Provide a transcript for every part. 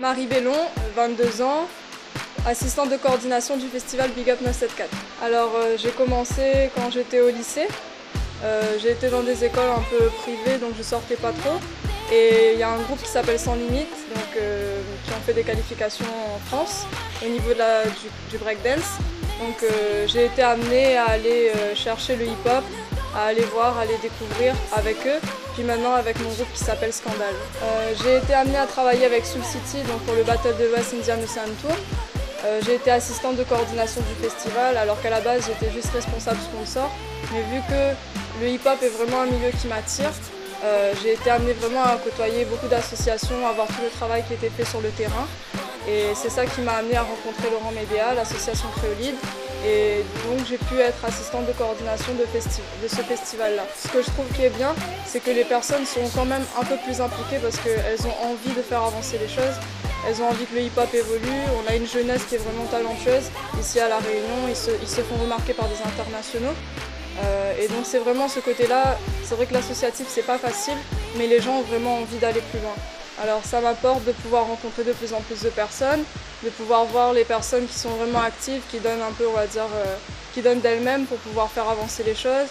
Marie Bellon, 22 ans, assistante de coordination du festival Big Up 974. Alors j'ai commencé quand j'étais au lycée. J'ai été dans des écoles un peu privées, donc je sortais pas trop. Et il y a un groupe qui s'appelle Sans Limites, donc, qui ont fait des qualifications en France au niveau de du breakdance. Donc j'ai été amenée à aller chercher le hip-hop, à aller voir, à aller découvrir avec eux. Puis maintenant avec mon groupe qui s'appelle Scandale. J'ai été amenée à travailler avec Soul City donc pour le Battle de West Indian Ocean Tour. J'ai été assistante de coordination du festival alors qu'à la base j'étais juste responsable sponsor. Mais vu que le hip-hop est vraiment un milieu qui m'attire, j'ai été amenée vraiment à côtoyer beaucoup d'associations, à voir tout le travail qui était fait sur le terrain. Et c'est ça qui m'a amenée à rencontrer Laurent Médéa, l'association Créolide. Et donc j'ai pu être assistante de coordination de ce festival-là. Ce que je trouve qui est bien, c'est que les personnes sont quand même un peu plus impliquées parce qu'elles ont envie de faire avancer les choses. Elles ont envie que le hip-hop évolue. On a une jeunesse qui est vraiment talentueuse. Ici à La Réunion, ils se font remarquer par des internationaux. Et donc c'est vraiment ce côté-là, c'est vrai que l'associatif c'est pas facile, mais les gens ont vraiment envie d'aller plus loin. Alors ça m'apporte de pouvoir rencontrer de plus en plus de personnes, de pouvoir voir les personnes qui sont vraiment actives, qui donnent un peu, on va dire, qui donnent d'elles-mêmes pour pouvoir faire avancer les choses.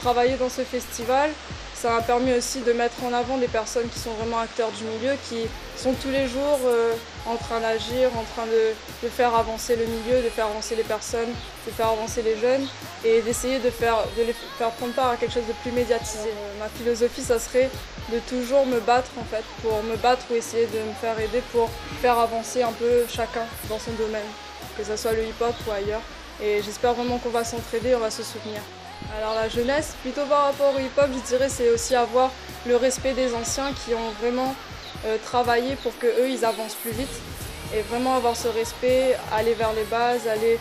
Travailler dans ce festival, ça m'a permis aussi de mettre en avant des personnes qui sont vraiment acteurs du milieu, qui sont tous les jours en train d'agir, en train de faire avancer le milieu, de faire avancer les personnes, de faire avancer les jeunes et d'essayer de les faire prendre part à quelque chose de plus médiatisé. Ma philosophie, ça serait de toujours me battre en fait, pour me battre ou essayer de me faire aider pour faire avancer un peu chacun dans son domaine, que ce soit le hip-hop ou ailleurs. Et j'espère vraiment qu'on va s'entraider, on va se soutenir. Alors la jeunesse, plutôt par rapport au hip-hop, je dirais c'est aussi avoir le respect des anciens qui ont vraiment travaillé pour qu'eux ils avancent plus vite et vraiment avoir ce respect, aller vers les bases, aller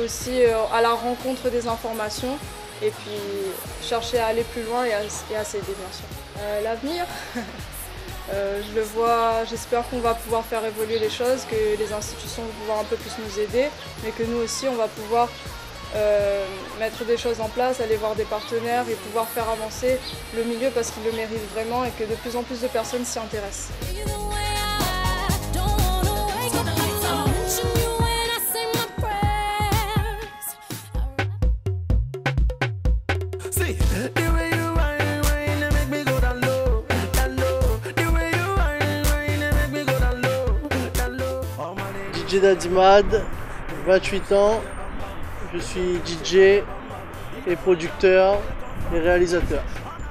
aussi à la rencontre des informations et puis chercher à aller plus loin et à s'aider bien sûr. L'avenir, je le vois, j'espère qu'on va pouvoir faire évoluer les choses, que les institutions vont pouvoir un peu plus nous aider, mais que nous aussi on va pouvoir mettre des choses en place, aller voir des partenaires et pouvoir faire avancer le milieu parce qu'il le mérite vraiment et que de plus en plus de personnes s'y intéressent. DJ Dadimad, 28 ans. Je suis DJ et producteur et réalisateur.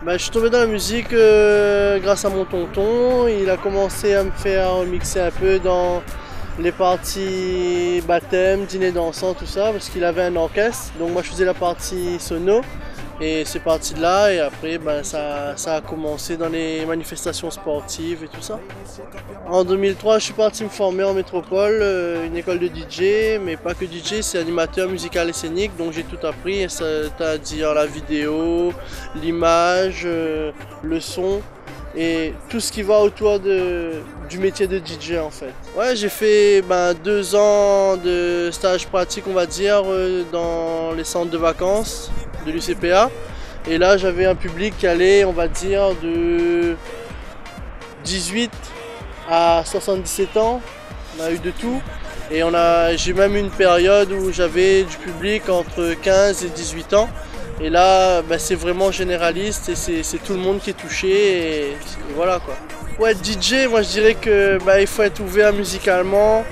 Je suis tombé dans la musique grâce à mon tonton. Il a commencé à me faire remixer un peu dans les parties baptême, dîner dansant, tout ça, parce qu'il avait un orchestre. Donc moi je faisais la partie sono. Et c'est parti de là et après ça a commencé dans les manifestations sportives et tout ça. En 2003 je suis parti me former en métropole, une école de DJ, mais pas que DJ, c'est animateur musical et scénique, donc j'ai tout appris, c'est-à-dire la vidéo, l'image, le son et tout ce qui va autour du métier de DJ en fait. Ouais, j'ai fait 2 ans de stage pratique on va dire dans les centres de vacances de l'UCPA et là j'avais un public qui allait on va dire de 18 à 77 ans, on a eu de tout et j'ai même eu une période où j'avais du public entre 15 et 18 ans et là c'est vraiment généraliste et c'est tout le monde qui est touché et voilà quoi. Pour être DJ, moi je dirais que il faut être ouvert musicalement.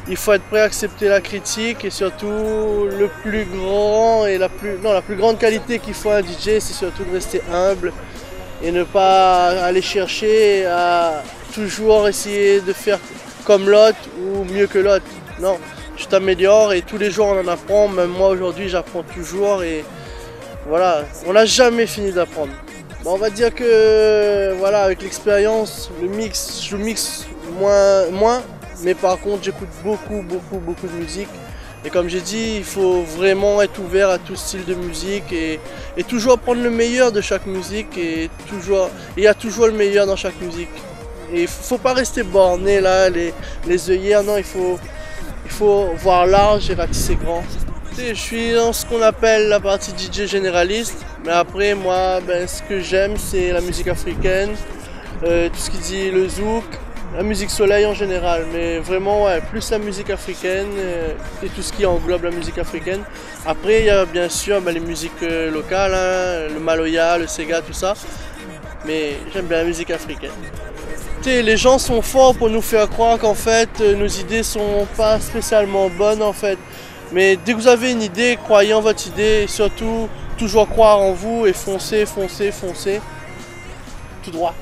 Il faut être prêt à accepter la critique et surtout le plus grand et la plus grande qualité qu'il faut à un DJ, c'est surtout de rester humble et ne pas aller chercher à toujours essayer de faire comme l'autre ou mieux que l'autre. Non, tu t'améliores et tous les jours on en apprend, même moi aujourd'hui j'apprends toujours et voilà, on n'a jamais fini d'apprendre. On va dire que voilà, avec l'expérience, je mixe moins. Mais par contre j'écoute beaucoup de musique et comme j'ai dit il faut vraiment être ouvert à tout style de musique et toujours prendre le meilleur de chaque musique et il y a toujours le meilleur dans chaque musique et il faut pas rester borné là les œillères, non il faut voir large et ratisser grand. Je suis dans ce qu'on appelle la partie DJ généraliste mais après moi ce que j'aime c'est la musique africaine, tout ce qui dit le zouk, la musique soleil en général, mais vraiment ouais, plus la musique africaine et tout ce qui englobe la musique africaine. Après il y a bien sûr les musiques locales, hein, le maloya, le sega, tout ça, mais j'aime bien la musique africaine. Les gens sont forts pour nous faire croire qu'en fait nos idées sont pas spécialement bonnes en fait. Mais dès que vous avez une idée, croyez en votre idée et surtout toujours croire en vous et foncez, foncez, foncez tout droit.